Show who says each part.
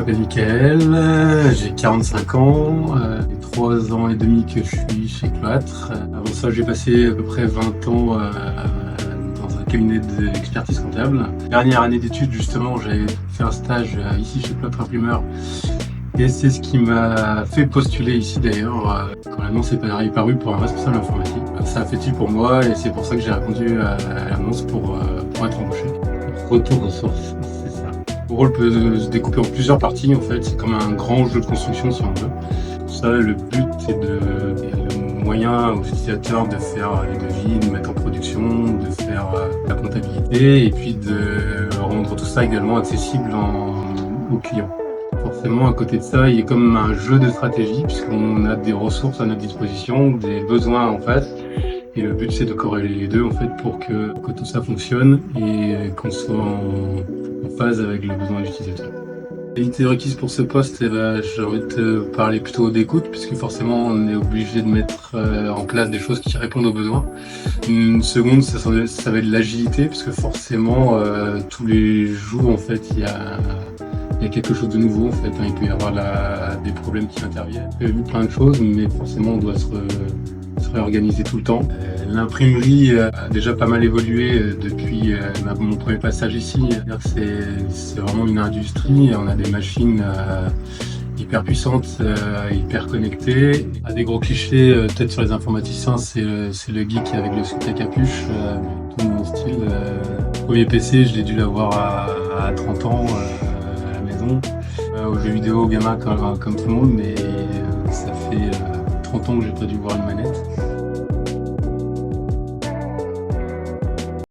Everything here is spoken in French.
Speaker 1: m'appelle Mickaël, j'ai 45 ans, 3 ans et demi que je suis chez Cloître. Avant ça, j'ai passé à peu près 20 ans dans un cabinet d'expertise comptable. Dernière année d'études, justement, j'avais fait un stage ici chez Cloître Imprimeur. Et c'est ce qui m'a fait postuler ici d'ailleurs, quand l'annonce est apparue pour un responsable informatique. Ça a fait tilt pour moi et c'est pour ça que j'ai répondu à l'annonce pour être embauché. Retour aux sources, c'est ça. Le rôle peut se découper en plusieurs parties en fait, c'est comme un grand jeu de construction si on veut. Ça, le but c'est le moyen aux utilisateurs de faire les devis, de mettre en production, de faire la comptabilité et puis de rendre tout ça également accessible aux clients. Forcément, à côté de ça, il y a comme un jeu de stratégie puisqu'on a des ressources à notre disposition, des besoins en face. Et le but, c'est de corréler les deux en fait pour que tout ça fonctionne et qu'on soit en phase avec les besoins de l'utilisateur. Les qualités requises pour ce poste, j'ai envie de te parler plutôt d'écoute puisque forcément, on est obligé de mettre en place des choses qui répondent aux besoins. Une seconde, ça va être l'agilité puisque forcément, tous les jours, en fait, il y a quelque chose de nouveau en fait, il peut y avoir des problèmes qui interviennent. Il y a eu plein de choses, mais forcément on doit se réorganiser tout le temps. L'imprimerie a déjà pas mal évolué depuis mon premier passage ici. C'est vraiment une industrie, on a des machines hyper puissantes, hyper connectées. Des gros clichés peut-être sur les informaticiens, c'est le geek avec le sous à capuche, tout mon style. Premier PC, je l'ai dû l'avoir à 30 ans. Aux jeux vidéo gamin comme tout le monde, mais ça fait 30 ans que j'ai pas dû voir une manette.